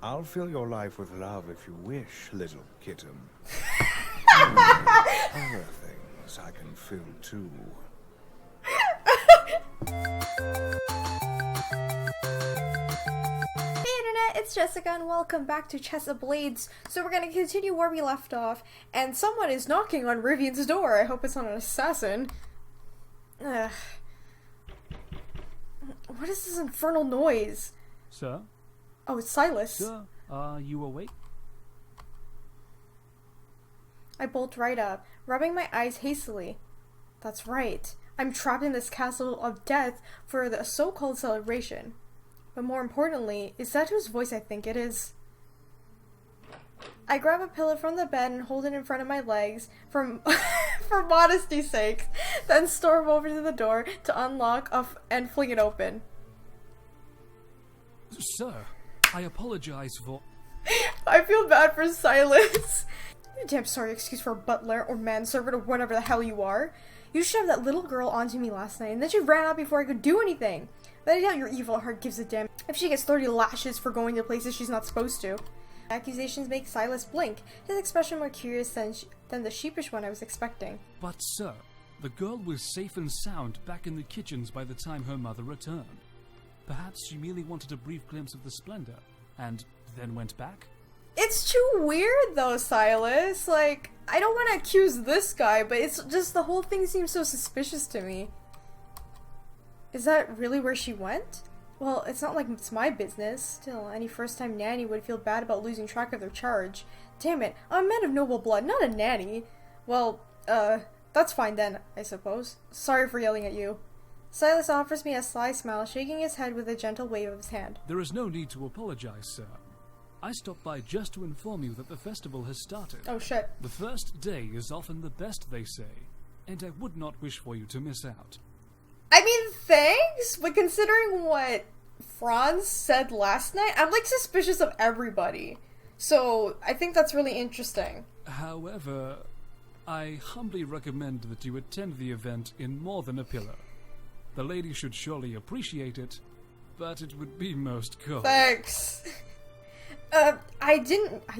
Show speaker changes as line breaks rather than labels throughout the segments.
I'll fill your life with love if you wish, little kitten. Other things I can fill too.
Hey internet, it's Jessica and welcome back to Chess of Blades. So we're gonna continue where we left off, and someone is knocking on Rivian's door. I hope it's not an assassin. Ugh. What is this infernal noise?
Sir?
Oh, it's Silas.
Sir, are you awake?
I bolt right up, rubbing my eyes hastily. That's right. I'm trapped in this castle of death for the so-called celebration. But more importantly, is that whose voice I think it is? I grab a pillow from the bed and hold it in front of my legs for modesty's sake, then storm over to the door to unlock and fling it open.
Sir, I apologize for...
I feel bad for Silas. Damn sorry excuse for a butler or manservant or whatever the hell you are. You shoved that little girl onto me last night and then she ran out before I could do anything. But I doubt your evil heart gives a damn if she gets 30 lashes for going to places she's not supposed to. Accusations make Silas blink, his expression more curious than the sheepish one I was expecting.
But sir, the girl was safe and sound back in the kitchens by the time her mother returned. Perhaps she merely wanted a brief glimpse of the splendor, and then went back?
It's too weird though, Silas. Like, I don't want to accuse this guy, but it's just the whole thing seems so suspicious to me. Is that really where she went? Well, it's not like it's my business. Still, any first-time nanny would feel bad about losing track of their charge. Damn it, I'm a man of noble blood, not a nanny. Well, that's fine then, I suppose. Sorry for yelling at you. Silas offers me a sly smile, shaking his head with a gentle wave of his hand.
There is no need to apologize, sir. I stopped by just to inform you that the festival has started.
Oh shit.
The first day is often the best, they say, and I would not wish for you to miss out.
I mean, thanks, but considering what Franz said last night, I'm like suspicious of everybody. So, I think that's really interesting.
However, I humbly recommend that you attend the event in more than a pillow. The lady should surely appreciate it, but it would be most cold.
Thanks. I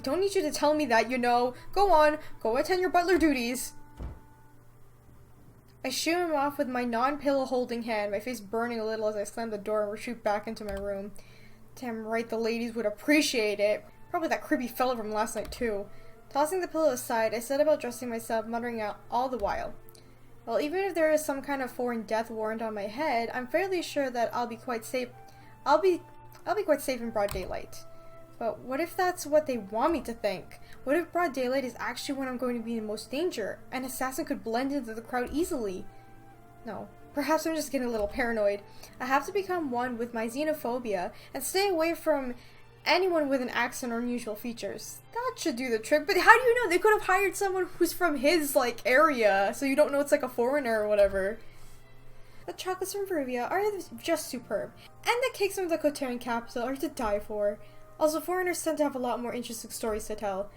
don't need you to tell me that, you know. Go on, go attend your butler duties. I shoo him off with my non-pillow holding hand, my face burning a little as I slam the door and retreat back into my room. Damn right the ladies would appreciate it. Probably that creepy fella from last night too. Tossing the pillow aside, I set about dressing myself, muttering out all the while. Well, even if there is some kind of foreign death warrant on my head, I'm fairly sure that I'll be quite safe. I'll be quite safe in broad daylight. But what if that's what they want me to think? What if broad daylight is actually when I'm going to be in most danger? An assassin could blend into the crowd easily. No, perhaps I'm just getting a little paranoid. I have to become one with my xenophobia and stay away from anyone with an accent or unusual features. That should do the trick, but how do you know? They could have hired someone who's from his, like, area, so you don't know it's like a foreigner or whatever. The chocolates from Rivia are just superb, and the cakes from the Coterian capital are to die for. Also, foreigners tend to have a lot more interesting stories to tell.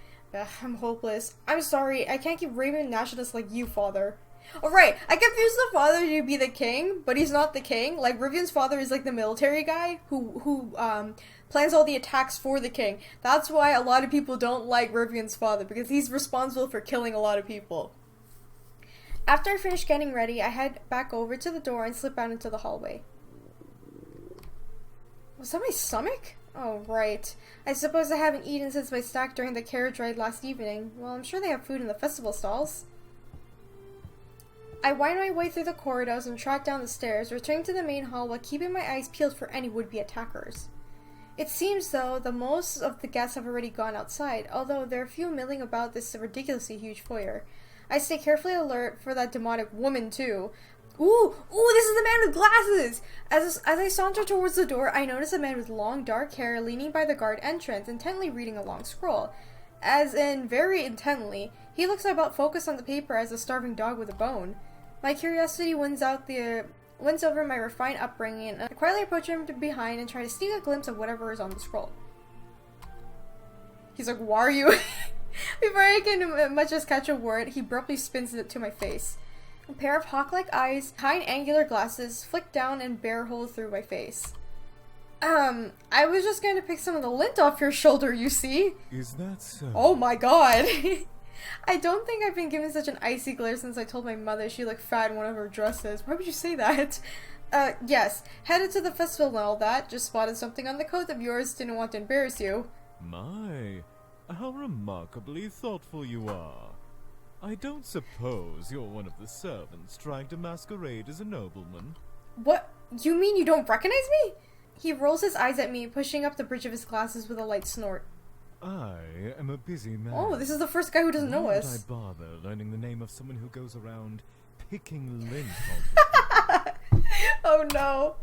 I'm hopeless. I'm sorry, I can't keep raving nationalists like you, father. Oh right, I confused the father to be the king, but he's not the king. Like, Rivian's father is like the military guy who plans all the attacks for the king. That's why a lot of people don't like Rivian's father, because he's responsible for killing a lot of people. After I finish getting ready, I head back over to the door and slip out into the hallway. Was that my stomach? Oh, right. I suppose I haven't eaten since my snack during the carriage ride last evening. Well, I'm sure they have food in the festival stalls. I wind my way through the corridors and trot down the stairs, returning to the main hall while keeping my eyes peeled for any would-be attackers. It seems, though, that most of the guests have already gone outside, although there are few milling about this ridiculously huge foyer. I stay carefully alert for that demonic woman, too. Ooh, this is the man with glasses! As I saunter towards the door, I notice a man with long, dark hair leaning by the guard entrance, intently reading a long scroll. As in, very intently. He looks about focused on the paper as a starving dog with a bone. My curiosity wins over my refined upbringing, and I quietly approach him from behind and try to sneak a glimpse of whatever is on the scroll. He's like, "Why are you?" Before I can much as catch a word, he abruptly spins it to my face. A pair of hawk-like eyes, behind angular glasses, flick down and bear hole through my face. I was just going to pick some of the lint off your shoulder, you see?
Is that so?
Oh my god. I don't think I've been given such an icy glare since I told my mother she looked fat in one of her dresses. Why would you say that? Yes. Headed to the festival and all that. Just spotted something on the coat of yours. Didn't want to embarrass you.
My, how remarkably thoughtful you are. I don't suppose you're one of the servants trying to masquerade as a nobleman.
What? You mean you don't recognize me? He rolls his eyes at me, pushing up the bridge of his glasses with a light snort.
I am a busy man.
Oh, this is the first guy who doesn't know
Why
us.
would I bother learning the name of someone who goes around picking lint off of
Oh no.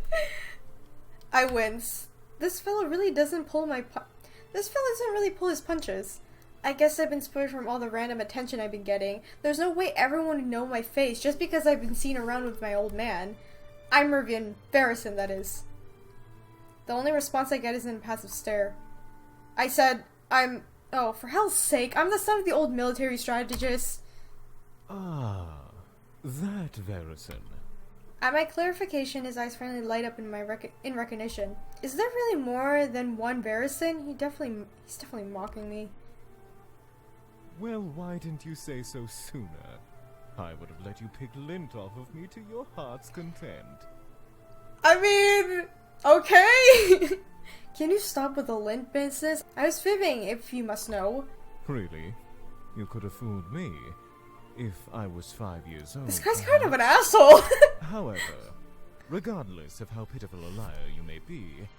I wince. This fella really doesn't pull This fella doesn't really pull his punches. I guess I've been spoiled from all the random attention I've been getting. There's no way everyone would know my face just because I've been seen around with my old man. I'm Rivian Varrison, that is. The only response I get is an impassive stare. I said, oh, for hell's sake, I'm the son of the old military strategist.
Ah, that Varrison.
At my clarification, his eyes finally light up in recognition. Is there really more than one Varrison? He's definitely mocking me.
Well, why didn't you say so sooner? I would have let you pick lint off of me to your heart's content.
I mean, okay. Can you stop with the lint business? I was fibbing, if you must know.
Really? You could have fooled me if I was 5 years old.
This guy's kind of an asshole.
However, regardless of how pitiful a liar you may be,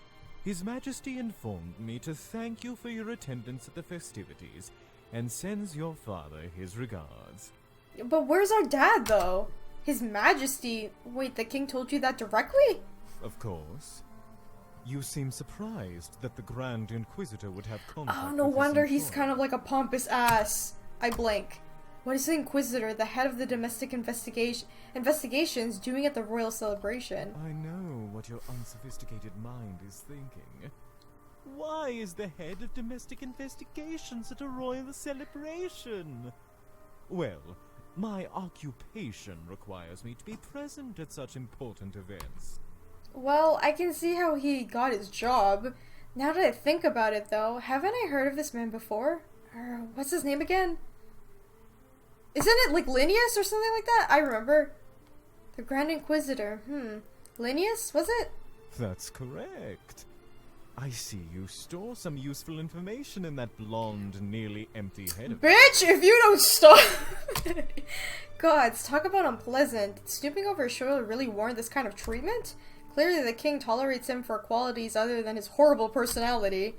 His Majesty informed me to thank you for your attendance at the festivities and sends your father his regards.
But where's our dad, though? His Majesty? Wait, the king told you that directly?
Of course. You seem surprised that the Grand Inquisitor would have contact
Oh, no
with his
wonder he's
employer.
kind of like a pompous ass. I blink. What is the Inquisitor, the head of the domestic investigations, doing at the royal celebration?
I know what your unsophisticated mind is thinking. Why is the head of domestic investigations at a royal celebration? Well, my occupation requires me to be present at such important events.
Well, I can see how he got his job. Now that I think about it, though, haven't I heard of this man before? What's his name again? Isn't it like Linnaeus or something like that? I remember. The Grand Inquisitor. Linnaeus, was it?
That's correct. I see you store some useful information in that blonde, nearly empty head of
Bitch, if you don't stop! Gods, talk about unpleasant. Did snooping over his shoulder really warrant this kind of treatment? Clearly the king tolerates him for qualities other than his horrible personality.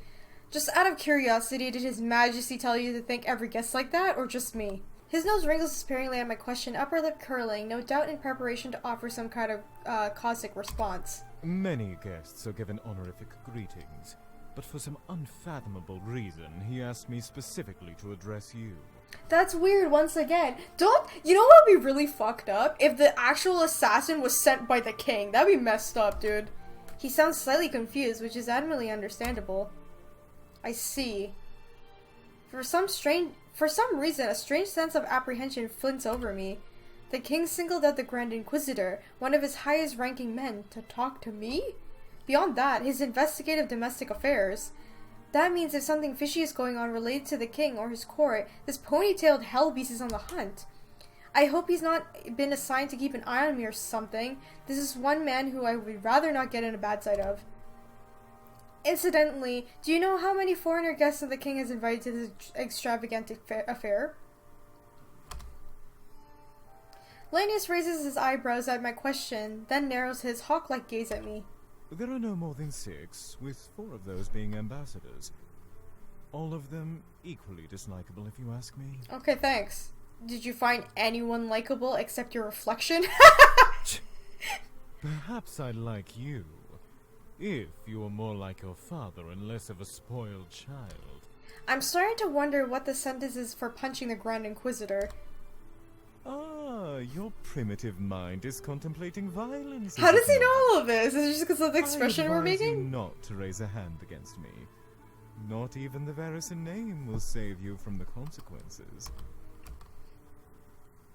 Just out of curiosity, did his Majesty tell you to thank every guest like that, or just me? His nose wrinkles despairingly at my question, upper lip curling, no doubt in preparation to offer some kind of caustic response.
Many guests are given honorific greetings, but for some unfathomable reason, he asked me specifically to address you.
That's weird once again. You know what would be really fucked up? If the actual assassin was sent by the king. That'd be messed up, dude. He sounds slightly confused, which is admirably understandable. I see. For some reason, a strange sense of apprehension flints over me. The king singled out the Grand Inquisitor, one of his highest ranking men, to talk to me? Beyond that, his investigative domestic affairs. That means if something fishy is going on related to the king or his court, this ponytailed hellbeast is on the hunt. I hope he's not been assigned to keep an eye on me or something. This is one man who I would rather not get in a bad side of. Incidentally, do you know how many foreigner guests the king has invited to this extravagant affair? Linnaeus raises his eyebrows at my question, then narrows his hawk-like gaze at me.
There are no more than 6, with 4 of those being ambassadors. All of them equally dislikable, if you ask me.
Okay, thanks. Did you find anyone likable except your reflection?
Perhaps I like you, if you were more like your father and less of a spoiled child.
I'm starting to wonder what the sentence is for punching the Grand Inquisitor.
Ah, your primitive mind is contemplating violence.
How
is
does
it
he know
not?
all of this? Is it just because of the expression we're
I advise you
making?
not to raise a hand against me. Not even the Varrison name will save you from the consequences.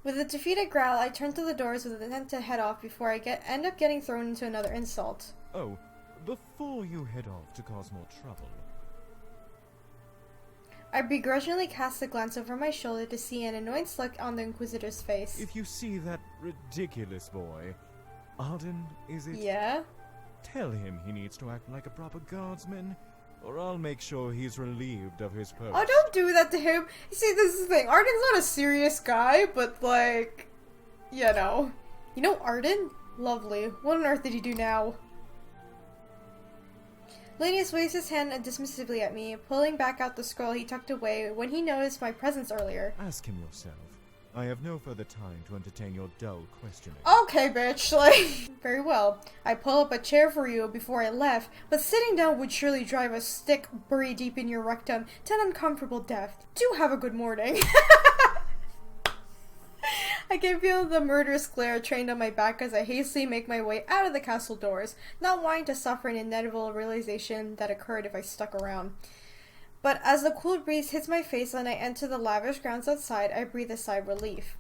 With a defeated growl, I turn to the doors with intent to head off before I end up getting thrown into another insult.
Oh, before you head off to cause more trouble.
I begrudgingly cast a glance over my shoulder to see an annoyance look on the Inquisitor's face.
If you see that ridiculous boy, Arden, is it?
Yeah?
Tell him he needs to act like a proper guardsman, or I'll make sure he's relieved of his post.
Oh, don't do that to him. You see, this is the thing. Arden's not a serious guy, but like, you know. You know Arden? Lovely. What on earth did he do now? Lanius waves his hand dismissively at me, pulling back out the scroll he tucked away when he noticed my presence earlier.
Ask him yourself. I have no further time to entertain your dull questioning.
Okay, bitch, like, very well. I pull up a chair for you before I left, but sitting down would surely drive a stick buried deep in your rectum to an uncomfortable death. Do have a good morning. I can feel the murderous glare trained on my back as I hastily make my way out of the castle doors, not wanting to suffer an inevitable realization that occurred if I stuck around. But as the cool breeze hits my face and I enter the lavish grounds outside, I breathe a sigh of relief.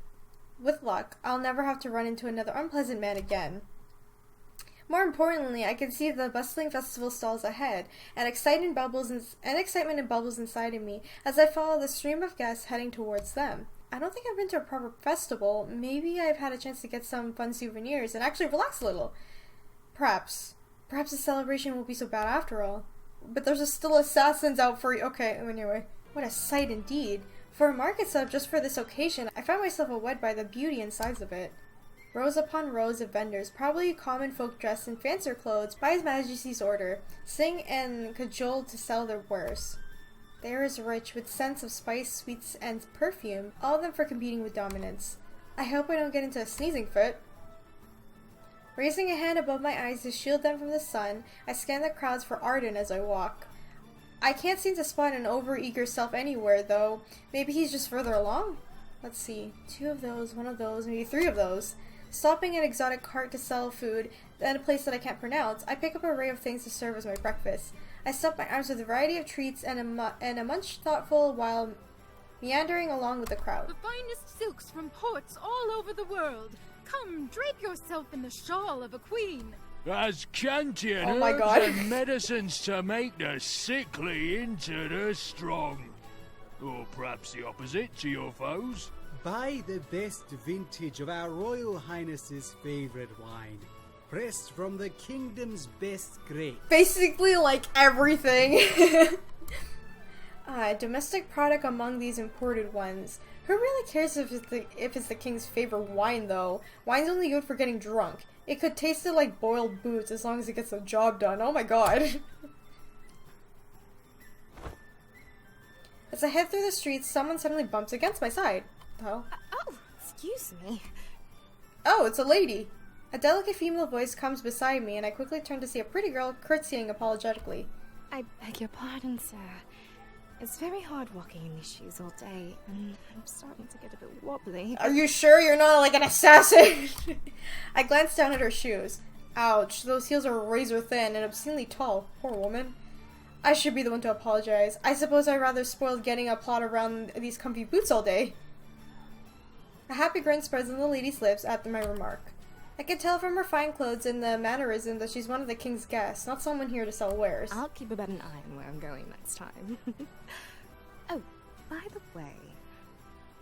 With luck, I'll never have to run into another unpleasant man again. More importantly, I can see the bustling festival stalls ahead, and excitement bubbles inside of me as I follow the stream of guests heading towards them. I don't think I've been to a proper festival. Maybe I've had a chance to get some fun souvenirs and actually relax a little. Perhaps the celebration won't be so bad after all. But there's still assassins out for you. Okay, anyway. What a sight indeed. For a market set up just for this occasion, I found myself awed by the beauty and size of it. Rows upon rows of vendors, probably common folk dressed in fancier clothes by His Majesty's order, sing and cajole to sell their wares. The air is rich with scents of spice, sweets, and perfume, all of them for competing with dominance. I hope I don't get into a sneezing fit. Raising a hand above my eyes to shield them from the sun, I scan the crowds for Arden as I walk. I can't seem to spot an over-eager self anywhere, though. Maybe he's just further along? Let's see. 2 of those, 1 of those, maybe 3 of those. Stopping an exotic cart to sell food, at a place that I can't pronounce, I pick up an array of things to serve as my breakfast. I stuff my arms with a variety of treats and a munch thoughtful while meandering along with the crowd.
The finest silks from ports all over the world. Come, drape yourself in the shawl of a queen.
As Cantian
Oh my
herbs
God.
and medicines to make the sickly into the strong. Or perhaps the opposite to your foes.
Buy the best vintage of our Royal Highness's favourite wine. Pressed from the kingdom's best grape.
Basically, like everything. Domestic product among these imported ones. Who really cares if it's the king's favorite wine, though? Wine's only good for getting drunk. It could taste it like boiled boots as long as it gets the job done. Oh my god. As I head through the streets, someone suddenly bumps against my side. Oh.
Oh, excuse me.
Oh, it's a lady. A delicate female voice comes beside me, and I quickly turn to see a pretty girl curtsying apologetically.
I beg your pardon, sir. It's very hard walking in these shoes all day, and I'm starting to get a bit wobbly.
Are you sure you're not like an assassin? I glanced down at her shoes. Ouch, those heels are razor thin and obscenely tall. Poor woman. I should be the one to apologize. I suppose I'd rather spoiled getting a plot around these comfy boots all day. A happy grin spreads on the lady's lips at my remark. I can tell from her fine clothes and the mannerism that she's one of the king's guests, not someone here to sell wares.
I'll keep about an eye on where I'm going next time. Oh, by the way,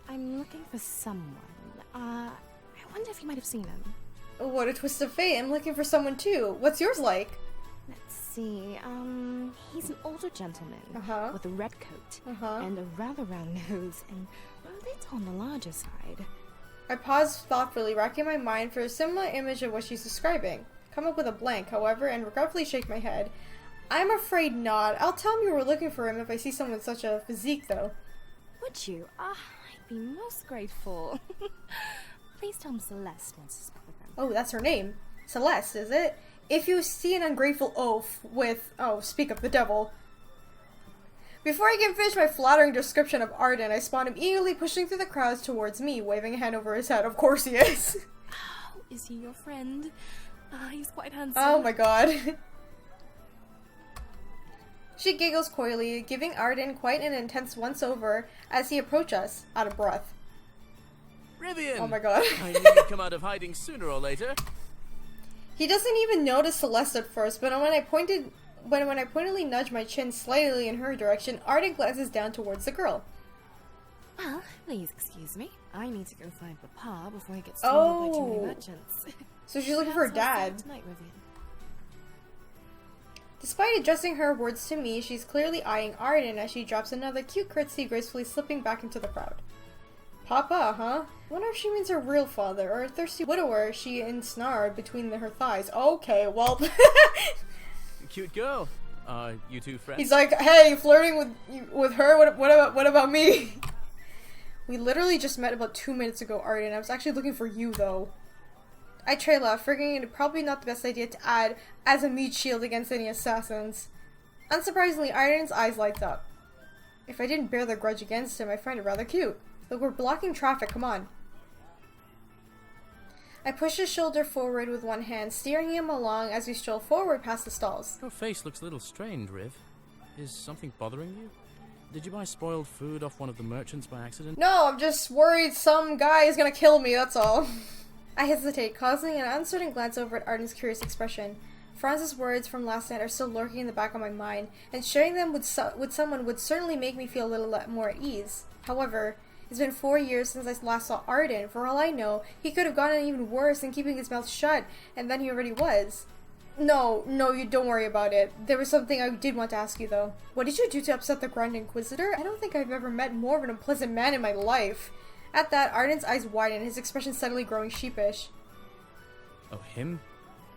I'm looking for someone. I wonder if you might have seen him.
What a twist of fate. I'm looking for someone too. What's yours like?
Let's see, he's an older gentleman with a red coat and a rather round nose and a bit on the larger side.
I pause thoughtfully, racking my mind for a similar image of what she's describing. Come up with a blank, however, and regretfully shake my head. I'm afraid not. I'll tell him you were looking for him if I see someone with such a physique, though.
Would you? I'd be most grateful. Please tell him Celeste wants to speak with him.
Oh, that's her name. Celeste, is it? If you see an ungrateful oaf with... Oh, speak of the devil. Before I can finish my flattering description of Arden, I spot him eagerly pushing through the crowds towards me, waving a hand over his head. Of course he is.
Oh, is he your friend? He's quite handsome.
Oh my god. She giggles coyly, giving Arden quite an intense once-over as he approaches us, out of breath.
Rivian!
Oh my god.
I knew you'd come out of hiding sooner or later.
He doesn't even notice Celeste at first, but when I pointedly nudge my chin slightly in her direction, Arden glances down towards the girl.
Well, please excuse me. I need to go find Papa before he gets swallowed by too many merchants.
So she's looking for her dad.
Tonight, Rivian.
Despite addressing her words to me, she's clearly eyeing Arden as she drops another cute curtsy, gracefully slipping back into the crowd. Papa, huh? I wonder if she means her real father, or a thirsty widower she ensnared between her thighs. Okay, well...
Cute girl. You two friends?
He's like, hey, flirting with her? What about me? We literally just met about 2 minutes ago, Arden. I was actually looking for you, though. I trail off, figuring it probably not the best idea to add as a meat shield against any assassins. Unsurprisingly, Arden's eyes light up. If I didn't bear the grudge against him, I find it rather cute. Look, we're blocking traffic, come on. I push his shoulder forward with one hand, steering him along as we stroll forward past the stalls.
Your face looks a little strained, Riv. Is something bothering you? Did you buy spoiled food off one of the merchants by accident?
No, I'm just worried some guy is gonna kill me, that's all. I hesitate, causing an uncertain glance over at Arden's curious expression. Franz's words from last night are still lurking in the back of my mind, and sharing them with someone would certainly make me feel a little more at ease. However, it's been 4 years since I last saw Arden. For all I know, he could have gotten even worse than keeping his mouth shut, and then he already was. No, you don't worry about it. There was something I did want to ask you, though. What did you do to upset the Grand Inquisitor? I don't think I've ever met more of an unpleasant man in my life. At that, Arden's eyes widen, his expression suddenly growing sheepish.
Oh, him?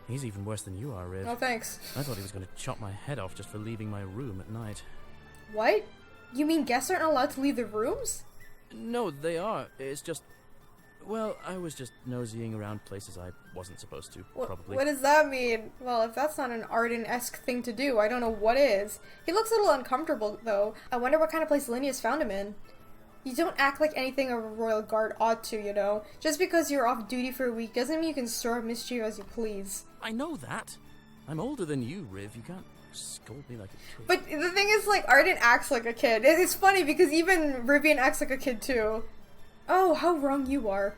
He's even worse than you are, Riv.
Oh, thanks.
I thought he was going to chop my head off just for leaving my room at night.
What? You mean guests aren't allowed to leave their rooms?
No, they are. It's just... Well, I was just nosying around places I wasn't supposed to, probably.
What does that mean? Well, if that's not an Arden-esque thing to do, I don't know what is. He looks a little uncomfortable, though. I wonder what kind of place Linnea's found him in. You don't act like anything a royal guard ought to, you know? Just because you're off duty for a week doesn't mean you can stir up mischief as you please.
I know that. I'm older than you, Riv. You can't scold me like a kid.
But the thing is, like, Arden acts like a kid. It's funny because even Rivian acts like a kid, too. Oh, how wrong you are.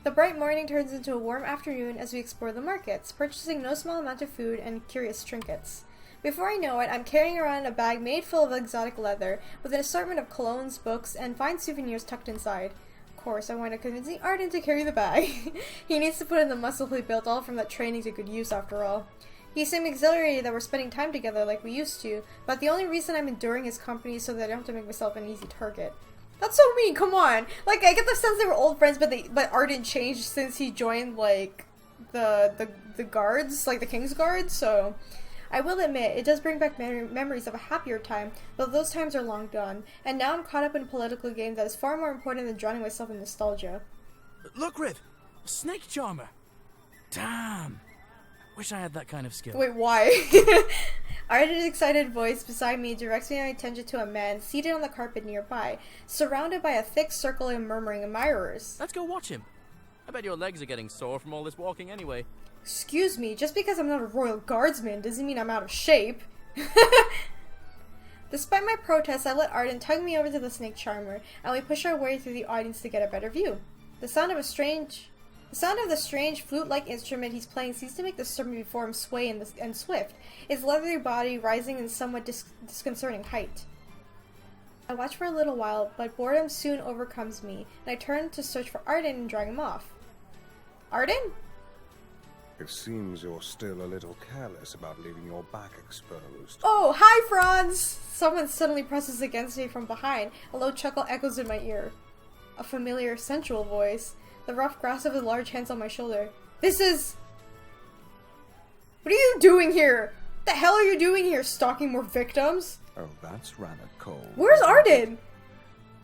The bright morning turns into a warm afternoon as we explore the markets, purchasing no small amount of food and curious trinkets. Before I know it, I'm carrying around a bag made full of exotic leather, with an assortment of colognes, books, and fine souvenirs tucked inside. Of course, I wind up convincing Arden to carry the bag. He needs to put in the muscle he built all from that training to good use, after all. He seemed exhilarated that we're spending time together like we used to, but the only reason I'm enduring his company is so that I don't have to make myself an easy target. That's so mean, come on! Like, I get the sense they were old friends, but Arden changed since he joined, like, the guards, like the King's Guard, so... I will admit, it does bring back memories of a happier time, but those times are long gone, and now I'm caught up in a political game that is far more important than drowning myself in nostalgia.
Look, Riv! A snake charmer! Damn! Wish I had that kind of skill.
Wait, why? Arden's excited voice beside me directs my attention to a man seated on the carpet nearby, surrounded by a thick circle of murmuring admirers.
Let's go watch him. I bet your legs are getting sore from all this walking anyway.
Excuse me, just because I'm not a royal guardsman doesn't mean I'm out of shape. Despite my protests, I let Arden tug me over to the snake charmer, and we push our way through the audience to get a better view. The sound of the strange flute-like instrument he's playing seems to make the serpent before him sway and swift, his leathery body rising in somewhat disconcerting height. I watch for a little while, but boredom soon overcomes me, and I turn to search for Arden and drag him off. Arden?
It seems you're still a little careless about leaving your back exposed.
Oh, hi, Franz! Someone suddenly presses against me from behind. A low chuckle echoes in my ear. A familiar, sensual voice. The rough grasp of his large hands on my shoulder. This is... What are you doing here? What the hell are you doing here, stalking more victims?
Oh, that's rather cold.
Where's Arden?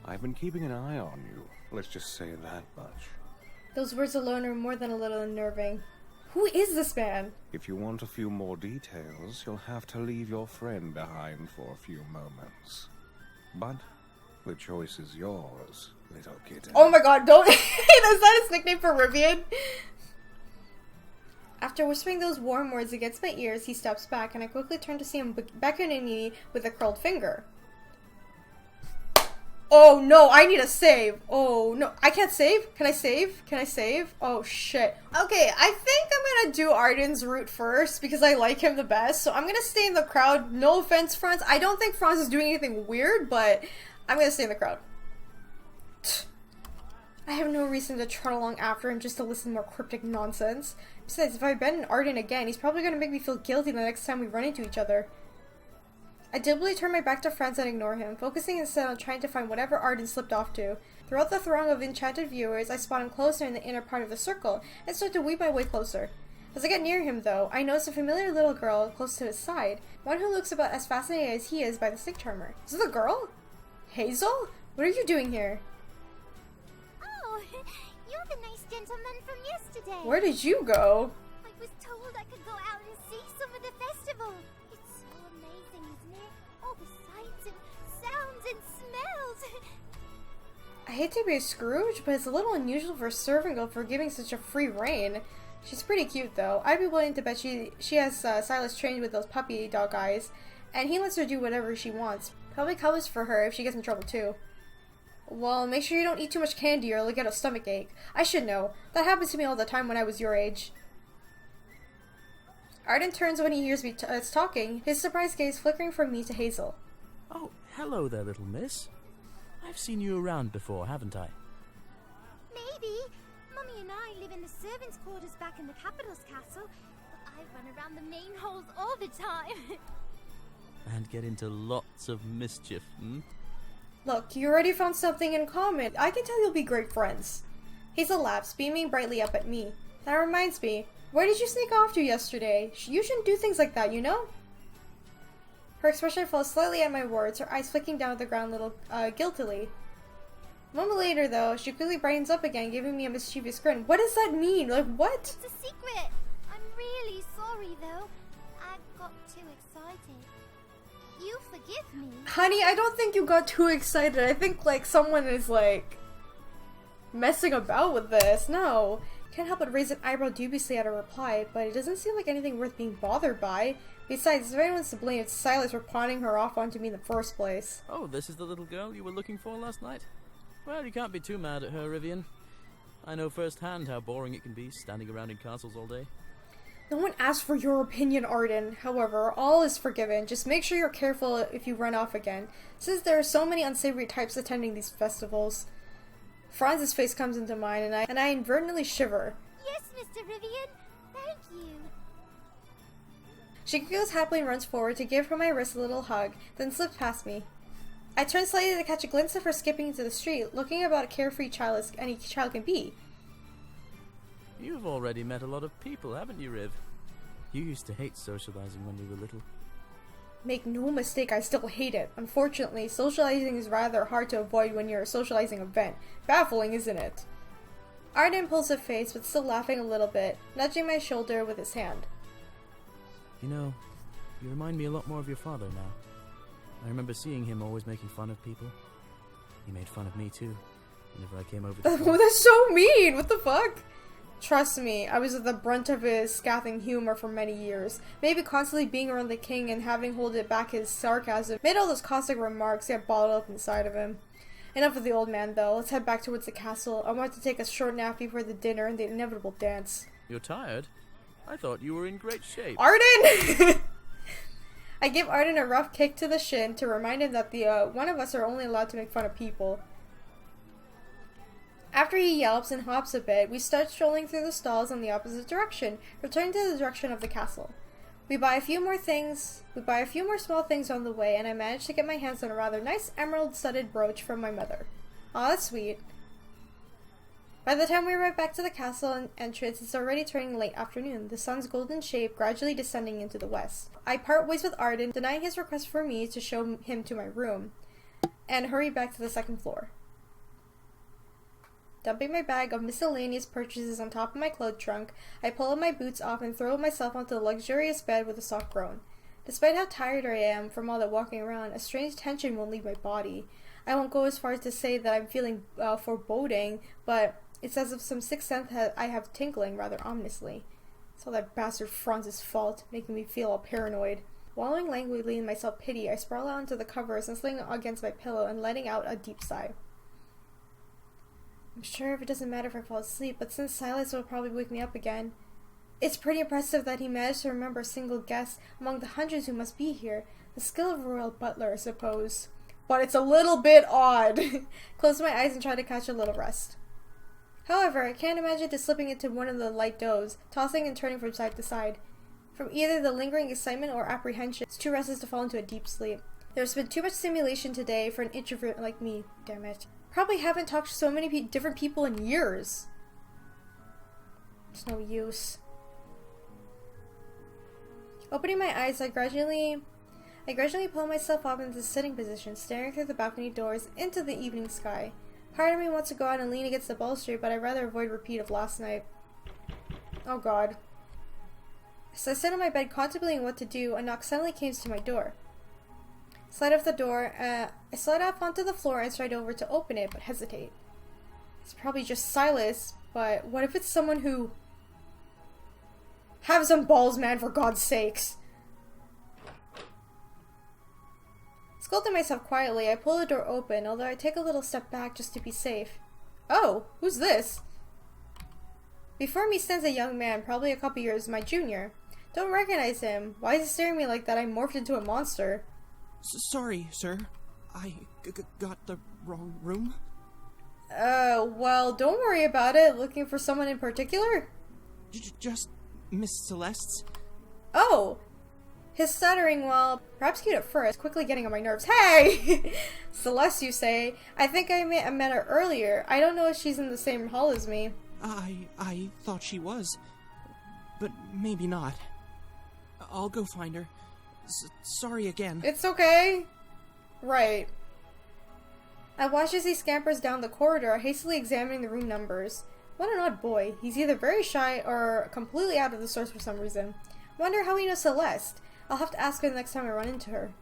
I've been keeping an eye on you. Let's just say that much.
Those words alone are more than a little unnerving. Who is this man?
If you want a few more details, you'll have to leave your friend behind for a few moments. But the choice is yours, little kitten.
Oh my god, don't... Is that his nickname for Rivian? After whispering those warm words against my ears, he steps back, and I quickly turn to see him beckoning me with a curled finger. Oh no, I need a save. Oh no, I can't save? Can I save? Can I save? Oh shit. Okay, I think I'm gonna do Arden's route first because I like him the best. So I'm gonna stay in the crowd. No offense, Franz. I don't think Franz is doing anything weird, but I'm gonna stay in the crowd. I have no reason to trot along after him just to listen to more cryptic nonsense. Besides, if I abandon Arden again, he's probably gonna make me feel guilty the next time we run into each other. I deliberately turn my back to Franz and ignore him, focusing instead on trying to find whatever Arden slipped off to. Throughout the throng of enchanted viewers, I spot him closer in the inner part of the circle, and start to weave my way closer. As I get near him, though, I notice a familiar little girl close to his side, one who looks about as fascinated as he is by the snake charmer. Is it a girl? Hazel? What are you doing here?
Oh, you're the nice gentleman from yesterday.
Where did you go?
I was told I could go out and see some of the festival. It's so amazing, isn't it? All the sights and sounds and smells.
I hate to be a Scrooge, but it's a little unusual for a servant girl for giving such a free rein. She's pretty cute, though. I'd be willing to bet she has Silas trained with those puppy dog eyes, and he lets her do whatever she wants. Probably covers for her if she gets in trouble, too. Well, make sure you don't eat too much candy or you'll get a stomach ache. I should know. That happens to me all the time when I was your age. Arden turns when he hears me talking, his surprised gaze flickering from me to Hazel.
Oh, hello there, little miss. I've seen you around before, haven't I?
Maybe. Mummy and I live in the servants' quarters back in the capital's castle, but I run around the main halls all the time.
And get into lots of mischief, hmm?
Look, you already found something in common. I can tell you'll be great friends. Hazel laughs, beaming brightly up at me. That reminds me, where did you sneak off to yesterday? You shouldn't do things like that, you know? Her expression falls slightly at my words, her eyes flicking down at the ground a little guiltily. A moment later, though, she quickly brightens up again, giving me a mischievous grin. What does that mean? Like, what?
It's a secret. I'm really sorry, though. I got too excited. You forgive me?
Honey, I don't think you got too excited. I think, like, someone is, like, messing about with this. No. Can't help but raise an eyebrow dubiously at her reply, but it doesn't seem like anything worth being bothered by. Besides, if anyone's to blame, it's Silas for pawning her off onto me in the first place.
Oh, this is the little girl you were looking for last night? Well, you can't be too mad at her, Rivian. I know firsthand how boring it can be standing around in castles all day.
No one asked for your opinion, Arden. However, all is forgiven. Just make sure you're careful if you run off again, since there are so many unsavory types attending these festivals. Franz's face comes into mine, and I inadvertently shiver.
Yes, Mr. Rivian. Thank you.
She giggles happily and runs forward to give her my wrist a little hug, then slips past me. I turn slightly to catch a glimpse of her skipping into the street, looking about a carefree child as any child can be.
You've already met a lot of people, haven't you, Riv? You used to hate socializing when we were little.
Make no mistake, I still hate it. Unfortunately, socializing is rather hard to avoid when you're a socializing event. Baffling, isn't it? Arden pulls a face, but still laughing a little bit, nudging my shoulder with his hand.
You know, you remind me a lot more of your father now. I remember seeing him always making fun of people. He made fun of me too, whenever I came over to
That's so mean! What the fuck? Trust me, I was at the brunt of his scathing humor for many years. Maybe constantly being around the king and having holded back his sarcasm made all those caustic remarks get bottled up inside of him. Enough of the old man, though. Let's head back towards the castle. I want to take a short nap before the dinner and the inevitable dance.
You're tired? I thought you were in great shape.
Arden! I give Arden a rough kick to the shin to remind him that the one of us are only allowed to make fun of people. After he yelps and hops a bit, we start strolling through the stalls in the opposite direction, returning to the direction of the castle. We buy a few more small things on the way, and I manage to get my hands on a rather nice emerald-studded brooch from my mother. Aw, that's sweet. By the time we arrive back to the castle entrance, it's already turning late afternoon, the sun's golden shape gradually descending into the west. I part ways with Arden, denying his request for me to show him to my room, and hurry back to the second floor. Dumping my bag of miscellaneous purchases on top of my clothes trunk, I pull my boots off and throw myself onto the luxurious bed with a soft groan. Despite how tired I am from all that walking around, a strange tension won't leave my body. I won't go as far as to say that I'm feeling foreboding, but it's as if some sixth sense I have tingling rather ominously. It's all that bastard Franz's fault, making me feel all paranoid. Wallowing languidly in my self-pity, I sprawl out into the covers, nestling against my pillow and letting out a deep sigh. I'm sure if it doesn't matter if I fall asleep, but since Silas will probably wake me up again. It's pretty impressive that he managed to remember a single guest among the hundreds who must be here. The skill of a royal butler, I suppose. But it's a little bit odd. Close my eyes and try to catch a little rest. However, I can't imagine just slipping into one of the light doze, tossing and turning from side to side. From either the lingering excitement or apprehension, it's too restless to fall into a deep sleep. There's been too much stimulation today for an introvert like me, damn it. Probably haven't talked to so many different people in years. It's no use. Opening my eyes, I gradually pull myself up into the sitting position, staring through the balcony doors into the evening sky. Part of me wants to go out and lean against the balustrade, but I'd rather avoid a repeat of last night. Oh god. So I sit on my bed contemplating what to do, a knock suddenly came to my door. I slide off onto the floor and stride over to open it, but hesitate. It's probably just Silas, but what if it's someone who... Have some balls, man, for God's sakes! Scolding myself quietly, I pull the door open, although I take a little step back just to be safe. Oh, who's this? Before me stands a young man, probably a couple years my junior. Don't recognize him. Why is he staring at me like that? I morphed into a monster.
Sorry, sir. I got the wrong room.
Well, don't worry about it. Looking for someone in particular?
Just Miss Celeste's.
Oh! His stuttering, well, perhaps cute at first, quickly getting on my nerves. Hey! Celeste, you say? I think I met her earlier. I don't know if she's in the same hall as me.
I thought she was. But maybe not. I'll go find her. Sorry again.
It's okay. Right. I watch as he scampers down the corridor, hastily examining the room numbers. What an odd boy. He's either very shy or completely out of the source for some reason. Wonder how he knows Celeste. I'll have to ask her the next time I run into her.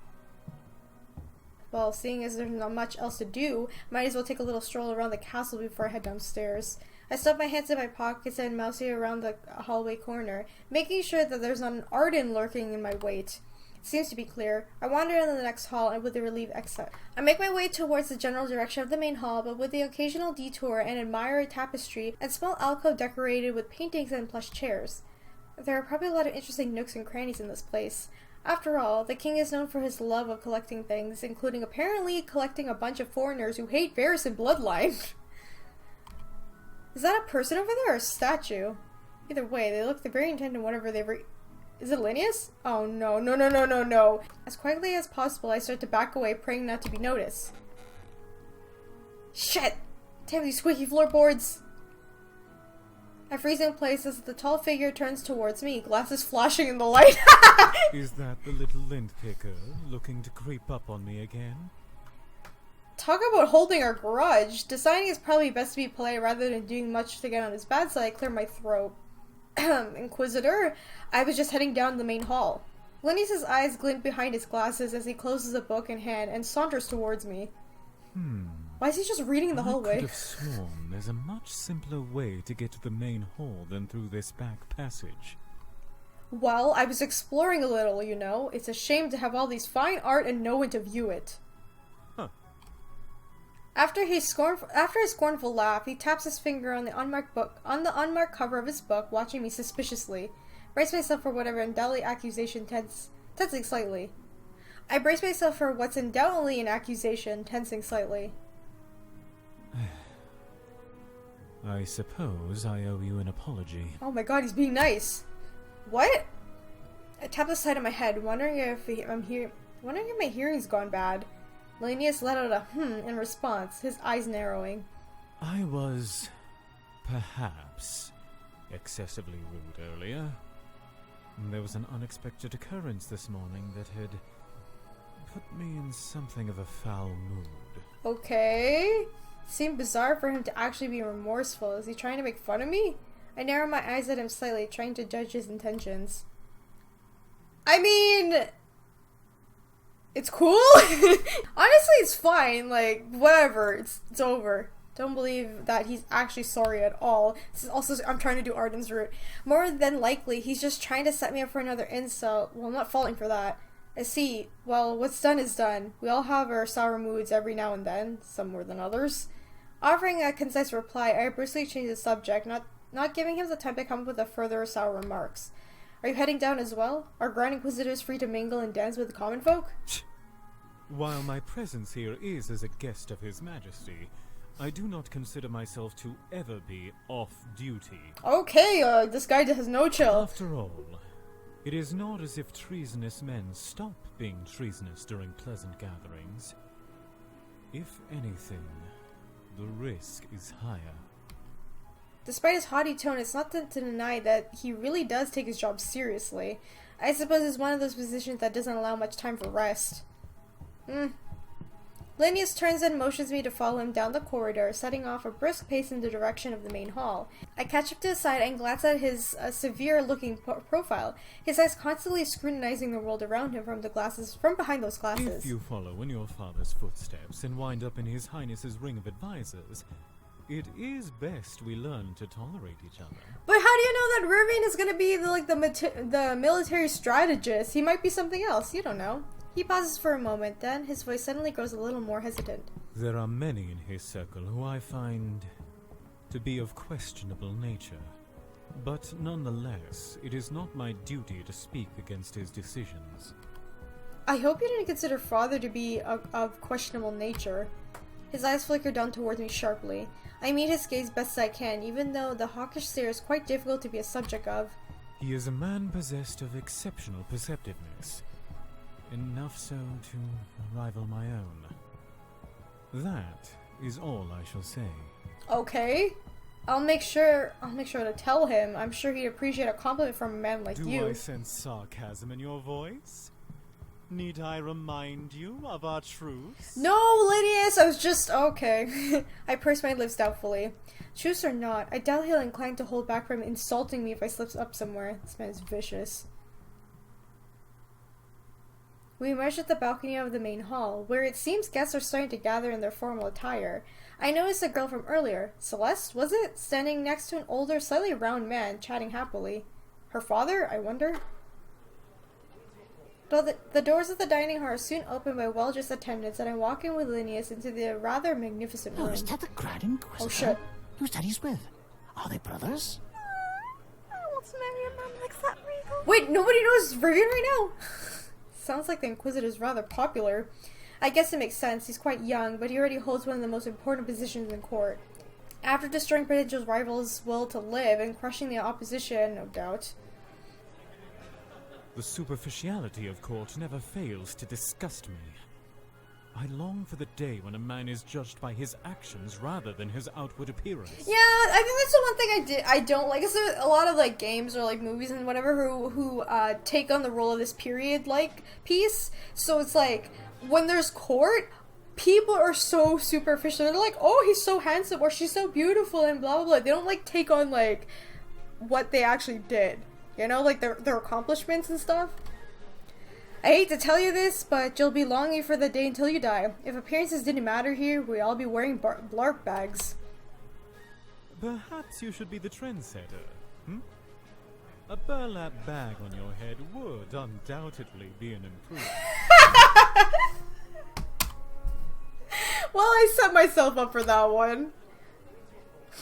Well, seeing as there's not much else to do, might as well take a little stroll around the castle before I head downstairs. I stuff my hands in my pockets and mousey around the hallway corner, making sure that there's not an Arden lurking in my wait. It seems to be clear. I wander into the next hall and with a relieved exit. I make my way towards the general direction of the main hall, but with the occasional detour and admire a tapestry and small alcove decorated with paintings and plush chairs. There are probably a lot of interesting nooks and crannies in this place. After all, the king is known for his love of collecting things, including apparently collecting a bunch of foreigners who hate Varrison bloodline. Is that a person over there or a statue? Either way, they look very intent in whatever they were. Is it Linnaeus? Oh no, no, no, no, no, no. As quietly as possible, I start to back away, praying not to be noticed. Shit! Damn these squeaky floorboards! I freeze in place as the tall figure turns towards me, glasses flashing in the light.
Is that the little lint picker looking to creep up on me again?
Talk about holding our grudge. Deciding it's probably best to be polite rather than doing much to get on his bad side, I clear my throat. Inquisitor, I was just heading down the main hall. Linnaeus' eyes glint behind his glasses as he closes a book in hand and saunters towards me. Why is he just reading the hallway?
I could have sworn there's a much simpler way to get to the main hall than through this back passage.
Well, I was exploring a little, you know. It's a shame to have all these fine art and no one to view it.
Huh.
After a scornful laugh, he taps his finger on the unmarked cover of his book, watching me suspiciously. Brace myself for whatever undoubtedly accusation, tensing slightly. I brace myself for what's undoubtedly an accusation, tensing slightly.
I suppose I owe you an apology.
Oh my god, he's being nice. What? I tap the side of my head, wondering if my hearing's gone bad. Linnaeus let out a in response, his eyes narrowing.
I was, perhaps, excessively rude earlier. There was an unexpected occurrence this morning that had put me in something of a foul mood.
Okay. It seemed bizarre for him to actually be remorseful. Is he trying to make fun of me? I narrow my eyes at him slightly, trying to judge his intentions. I mean... It's cool? Honestly, it's fine. Like, whatever. It's over. Don't believe that he's actually sorry at all. This is also, I'm trying to do Arden's route. More than likely, he's just trying to set me up for another insult. Well, I'm not falling for that. I see. Well, what's done is done. We all have our sour moods every now and then, some more than others. Offering a concise reply, I brusquely changed the subject, not giving him the time to come up with a further sour remarks. Are you heading down as well? Are Grand Inquisitors free to mingle and dance with the common folk?
While my presence here is as a guest of His Majesty, I do not consider myself to ever be off-duty.
Okay, this guy has no chill.
After all, it is not as if treasonous men stop being treasonous during pleasant gatherings. If anything, the risk is higher.
Despite his haughty tone, it's not to deny that he really does take his job seriously. I suppose it's one of those positions that doesn't allow much time for rest. Linnaeus turns and motions me to follow him down the corridor, setting off a brisk pace in the direction of the main hall. I catch up to his side and glance at his severe-looking profile, his eyes constantly scrutinizing the world around him from behind those glasses.
If you follow in your father's footsteps and wind up in His Highness's ring of advisors, it is best we learn to tolerate each other.
But how do you know that Rivian is going to be the military strategist? He might be something else. You don't know. He pauses for a moment, then his voice suddenly grows a little more hesitant.
There are many in his circle who I find to be of questionable nature. But nonetheless, it is not my duty to speak against his decisions.
I hope you didn't consider father to be of questionable nature. His eyes flicker down towards me sharply. I meet his gaze best I can, even though the hawkish stare is quite difficult to be a subject of.
He is a man possessed of exceptional perceptiveness. Enough so to rival my own. That is all I shall say.
Okay. I'll make sure to tell him. I'm sure he'd appreciate a compliment from a man like you.
Do I sense sarcasm in your voice? Need I remind you of our truce?
No, Linnaeus, I was just... okay. I purse my lips doubtfully. Truce or not, I doubt he'll incline to hold back from insulting me if I slip up somewhere. This man is vicious. We emerge at the balcony of the main hall, where it seems guests are starting to gather in their formal attire. I noticed a girl from earlier, Celeste, was it? Standing next to an older, slightly round man, chatting happily. Her father, I wonder? The doors of the dining hall are soon opened by well-dressed attendants, and I walk in with Linnaeus into the rather magnificent room.
Oh, is that the Grand Inquisitor?
Oh, shit.
Who's that he's with? Are they brothers?
I want to marry a man like that, Regal.
Wait, nobody knows Rivian right now? Sounds like the Inquisitor's rather popular. I guess it makes sense. He's quite young, but he already holds one of the most important positions in court. After destroying potential rivals' will to live and crushing the opposition, no doubt.
The superficiality of court never fails to disgust me. I long for the day when a man is judged by his actions rather than his outward appearance.
Yeah, I think that's the one thing I don't like. Is there a lot of like games or like movies and whatever who take on the role of this period like piece. So it's like when there's court, people are so superficial. They're like, oh, he's so handsome or she's so beautiful and blah blah blah. They don't like take on like what they actually did. You know, like their accomplishments and stuff. I hate to tell you this, but you'll be longing for the day until you die. If appearances didn't matter here, we'd all be wearing blark bags.
Perhaps you should be the trendsetter, A burlap bag on your head would undoubtedly be an improvement.
Well, I set myself up for that one.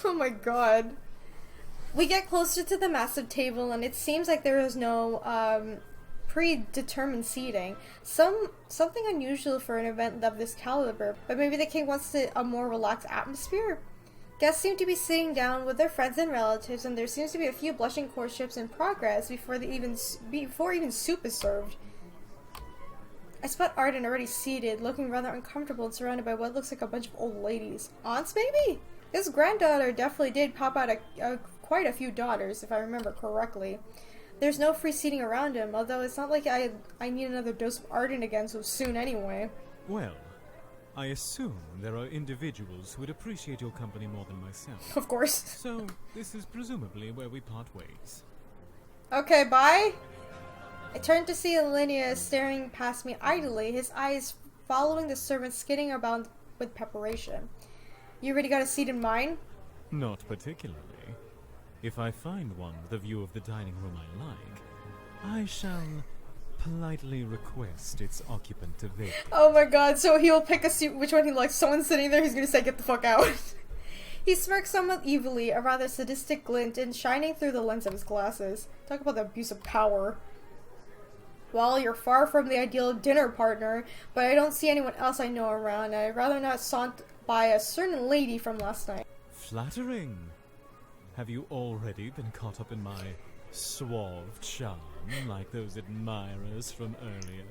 Oh my god. We get closer to the massive table, and it seems like there is no, predetermined seating. Something unusual for an event of this caliber, but maybe the king wants a more relaxed atmosphere? Guests seem to be sitting down with their friends and relatives, and there seems to be a few blushing courtships in progress before even soup is served. I spot Arden already seated, looking rather uncomfortable and surrounded by what looks like a bunch of old ladies. Aunts, maybe? His granddaughter definitely did pop out quite a few daughters, if I remember correctly. There's no free seating around him, although it's not like I need another dose of Arden again so soon anyway.
Well, I assume there are individuals who would appreciate your company more than myself.
Of course.
So, this is presumably where we part ways.
Okay, bye. I turn to see Linnaeus staring past me idly, his eyes following the servant skidding about with preparation. You already got a seat in mind?
Not particularly. If I find one with a view of the dining room I like, I shall politely request its occupant to vacate.
Oh my god, so he'll pick a seat, which one he likes. Someone sitting there, he's gonna say, get the fuck out. He smirks somewhat evilly, a rather sadistic glint in shining through the lens of his glasses. Talk about the abuse of power. Well, you're far from the ideal dinner partner, but I don't see anyone else I know around, and I'd rather not saunt by a certain lady from last night.
Flattering. Have you already been caught up in my suave charm, like those admirers from earlier?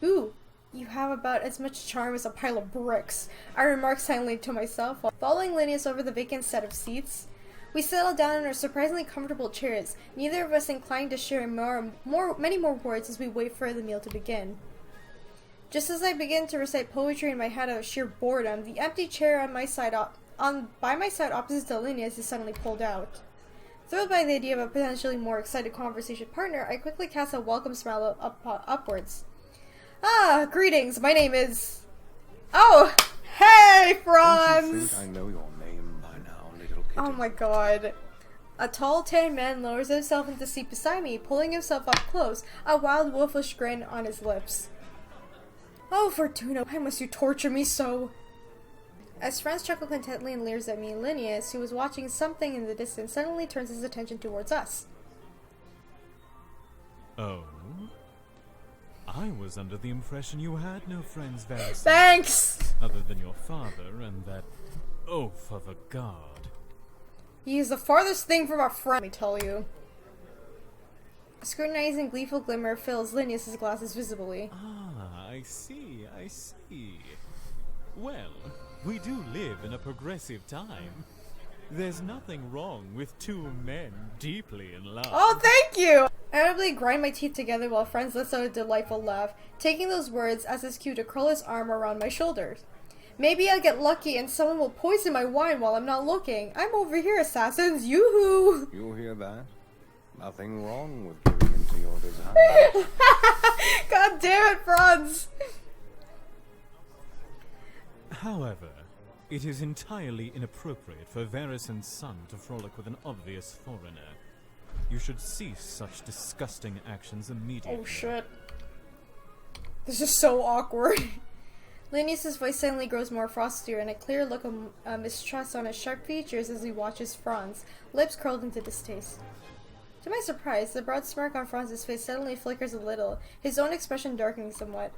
Ooh, you have about as much charm as a pile of bricks, I remark silently to myself while following Linus over the vacant set of seats. We settle down in our surprisingly comfortable chairs, neither of us inclined to share many more words as we wait for the meal to begin. Just as I begin to recite poetry in my head out of sheer boredom, the empty chair on my side by my side opposite to Linus is suddenly pulled out. Thrilled by the idea of a potentially more excited conversation partner, I quickly cast a welcome smile upwards. Ah, greetings, my name is... Oh! Hey, Franz!
Don't you think I know your name by now, little kitten?
Oh my god. A tall, tan man lowers himself into the seat beside me, pulling himself up close, a wild wolfish grin on his lips. Oh, Fortuna, why must you torture me so? As Franz chuckles contentedly and leers at me, Linus, who was watching something in the distance, suddenly turns his attention towards us.
Oh? I was under the impression you had no friends, Varrison.
Thanks!
Other than your father and that oaf of a guard.
He is the farthest thing from a friend, let me tell you. A scrutinizing, gleeful glimmer fills Linus's glasses visibly.
Ah, I see. Well, we do live in a progressive time. There's nothing wrong with two men deeply in love.
Oh, thank you! I audibly grind my teeth together while Franz lets out a delightful laugh, taking those words as his cue to curl his arm around my shoulders. Maybe I'll get lucky and someone will poison my wine while I'm not looking. I'm over here, assassins. Yoo-hoo!
You hear that? Nothing wrong with giving in to your desires.
God damn it, Franz!
However, it is entirely inappropriate for Varrison's son to frolic with an obvious foreigner. You should cease such disgusting actions immediately.
Oh shit. This is so awkward. Linus's voice suddenly grows more frostier, and a clear look of mistrust on his sharp features as he watches Franz, lips curled into distaste. To my surprise, the broad smirk on Franz's face suddenly flickers a little, his own expression darkening somewhat.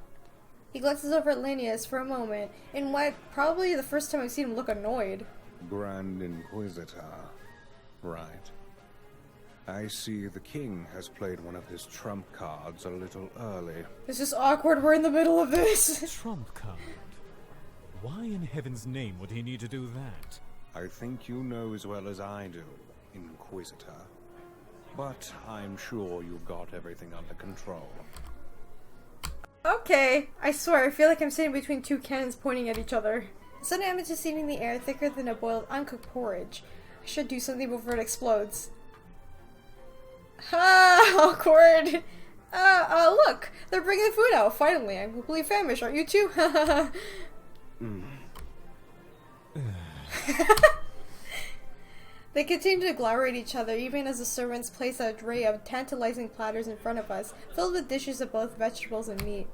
He glances over at Linus for a moment, in what probably the first time I've seen him look annoyed.
Grand Inquisitor. Right. I see the king has played one of his trump cards a little early.
This is awkward, we're in the middle of this.
Trump card? Why in heaven's name would he need to do that?
I think you know as well as I do, Inquisitor. But I'm sure you've got everything under control.
Okay, I swear, I feel like I'm sitting between two cannons pointing at each other. A sudden image is seen in the air, thicker than a boiled uncooked porridge. I should do something before it explodes. Ah, awkward! Look! They're bringing the food out, finally! I'm completely famished, aren't you too? They continue to glower at each other, even as the servants place a tray of tantalizing platters in front of us, filled with dishes of both vegetables and meat.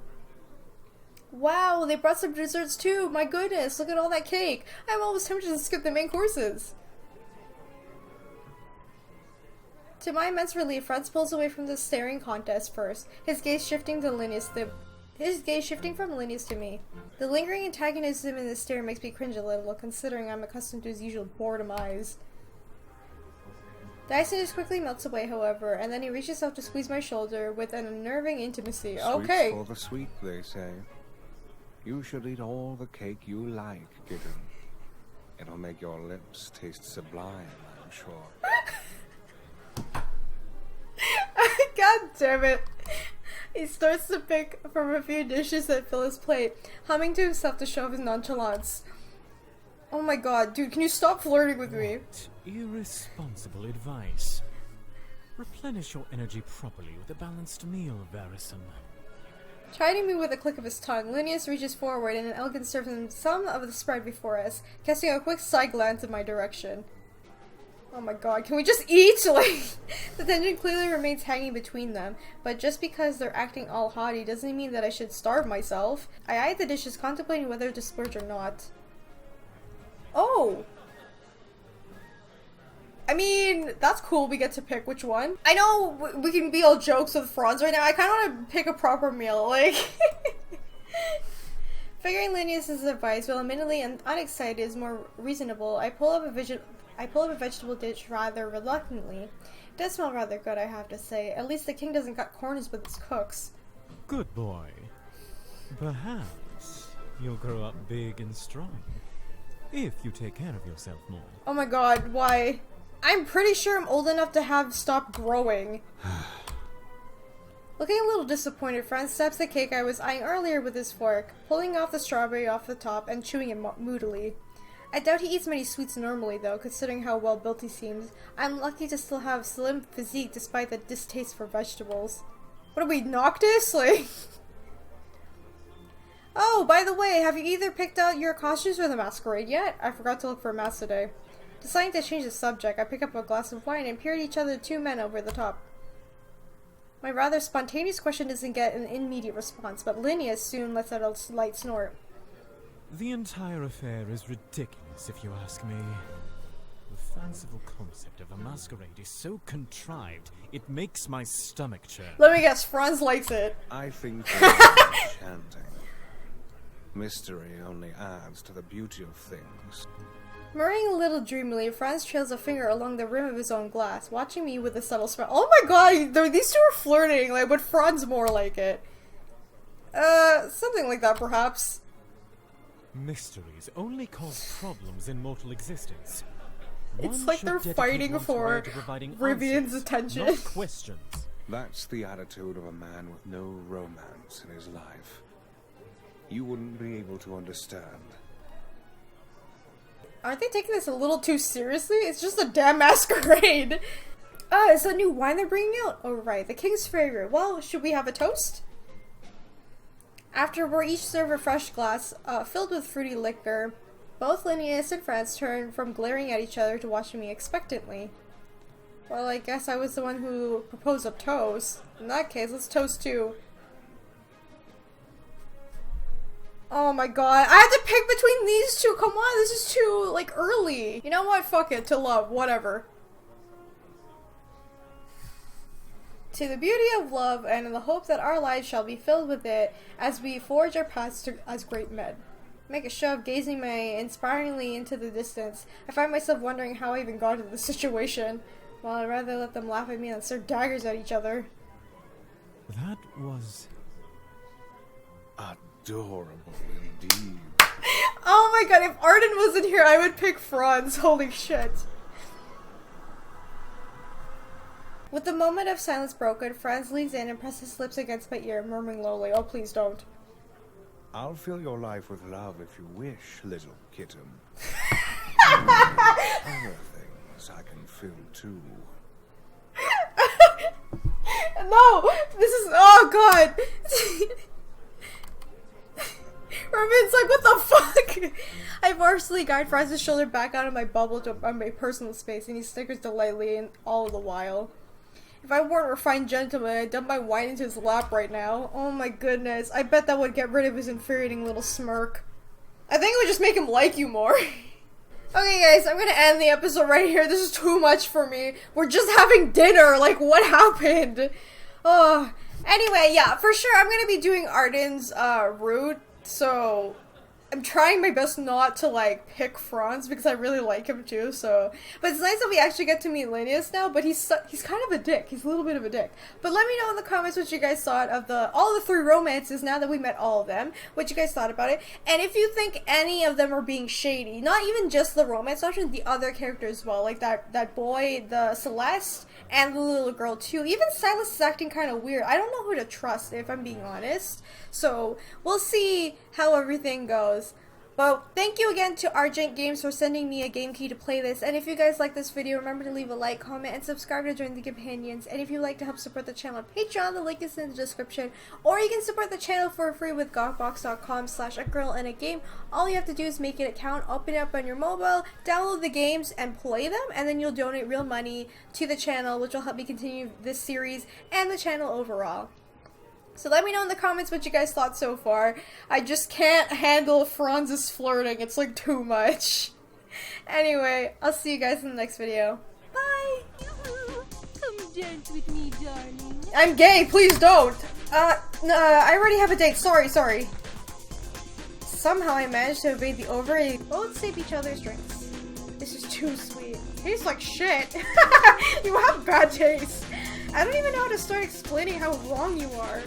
Wow, they brought some desserts too! My goodness, look at all that cake! I'm almost tempted to skip the main courses! To my immense relief, Franz pulls away from the staring contest first, his gaze shifting from Linus to me. The lingering antagonism in the stare makes me cringe a little, considering I'm accustomed to his usual boredom eyes. Dyson quickly melts away, however, and then he reaches out to squeeze my shoulder with an unnerving intimacy. Okay.
Sweet for the sweet, they say. You should eat all the cake you like, kitten. It'll make your lips taste sublime, I'm sure.
God damn it. He starts to pick from a few dishes that fill his plate, humming to himself to show off his nonchalance. Oh my god, dude, can you stop flirting with me?
What irresponsible advice. Replenish your energy properly with a balanced meal, Varrison.
Chiding me with a click of his tongue, Linus reaches forward and elegantly serves him some of the spread before us, casting a quick side glance in my direction. Oh my god, can we just eat? Like, the tension clearly remains hanging between them, but just because they're acting all haughty doesn't mean that I should starve myself. I eyed the dishes, contemplating whether to splurge or not. Oh! I mean, that's cool, we get to pick which one. I know we can be all jokes with Franz right now, I kinda wanna pick a proper meal, like... Figuring Linnaeus' advice, while admittedly unexcited, is more reasonable, I pull up a vegetable dish rather reluctantly. It does smell rather good, I have to say. At least the king doesn't cut corners with his cooks.
Good boy. Perhaps you'll grow up big and strong. If you take care of yourself more.
Oh my god, why? I'm pretty sure I'm old enough to have stopped growing. Looking a little disappointed, Franz steps the cake I was eyeing earlier with his fork, pulling off the strawberry off the top and chewing it moodily. I doubt he eats many sweets normally, though, considering how well built he seems. I'm lucky to still have slim physique despite the distaste for vegetables. What are we, Noctis? Like... Oh, by the way, have you either picked out your costumes for the masquerade yet? I forgot to look for a mask today. Deciding to change the subject, I pick up a glass of wine and peer at each other, two men over the top. My rather spontaneous question doesn't get an immediate response, but Linnaeus soon lets out a light snort.
The entire affair is ridiculous, if you ask me. The fanciful concept of a masquerade is so contrived, it makes my stomach churn.
Let me guess, Franz likes it.
I think it's enchanting. Mystery only adds to the beauty of things.
Murmuring a little dreamily, Franz trails a finger along the rim of his own glass, watching me with a subtle smile. Oh my god, these two are flirting, like, but Franz more like it. Something like that, perhaps.
Mysteries only cause problems in mortal existence.
It's like they're fighting for Rivian's attention.
Not questions.
That's the attitude of a man with no romance in his life. You wouldn't be able to understand.
Aren't they taking this a little too seriously? It's just a damn masquerade. It's a new wine they're bringing out? Oh right, the king's favorite. Well, should we have a toast? After we're each served a fresh glass filled with fruity liquor, both Linnaeus and Franz turn from glaring at each other to watching me expectantly. Well, I guess I was the one who proposed a toast. In that case, let's toast too. Oh my god, I had to pick between these two, come on, this is too, like, early. You know what, fuck it, to love, whatever. To the beauty of love, and in the hope that our lives shall be filled with it, as we forge our paths as great men. Make a show of gazing inspiringly into the distance. I find myself wondering how I even got into this situation. Well, I'd rather let them laugh at me than stare daggers at each other.
That was...
adorable indeed.
Oh my god, if Arden wasn't here, I would pick Franz. Holy shit. With the moment of silence broken, Franz leans in and presses his lips against my ear, murmuring lowly, "Oh, please don't."
I'll fill your life with love if you wish, little kitten. Other things I can fill too.
No! This is- oh god! Rivian's like, what the fuck? I partially guide Franz's shoulder back out of my bubble to my personal space, and he snickers delightedly and all the while. If I weren't a refined gentleman, I'd dump my wine into his lap right now. Oh my goodness, I bet that would get rid of his infuriating little smirk. I think it would just make him like you more. Okay guys, I'm gonna end the episode right here. This is too much for me. We're just having dinner, like what happened? Oh, anyway, yeah, for sure I'm gonna be doing Arden's route, so I'm trying my best not to, like, pick Franz because I really like him too, so. But it's nice that we actually get to meet Linnaeus now, but he's kind of a dick. He's a little bit of a dick. But let me know in the comments what you guys thought of all the 3 romances now that we met all of them. What you guys thought about it. And if you think any of them are being shady, not even just the romance, not just the other characters as well, like that boy, the Celeste, and the little girl too. Even Silas is acting kind of weird. I don't know who to trust, if I'm being honest. So, we'll see how everything goes. Well, thank you again to Argent Games for sending me a game key to play this, and if you guys like this video, remember to leave a like, comment, and subscribe to join the companions, and if you'd like to help support the channel on Patreon, the link is in the description, or you can support the channel for free with gawkbox.com/AGirlAndAGame. All you have to do is make an account, open it up on your mobile, download the games, and play them, and then you'll donate real money to the channel, which will help me continue this series and the channel overall. So let me know in the comments what you guys thought so far. I just can't handle Franz's flirting. It's like too much. Anyway, I'll see you guys in the next video. Bye!
Come dance with me, darling.
I'm gay, please don't! I already have a date. Sorry. Somehow I managed to evade the overrated. Well, let's save each other's drinks. This is too sweet. Tastes like shit. You have bad taste. I don't even know how to start explaining how wrong you are.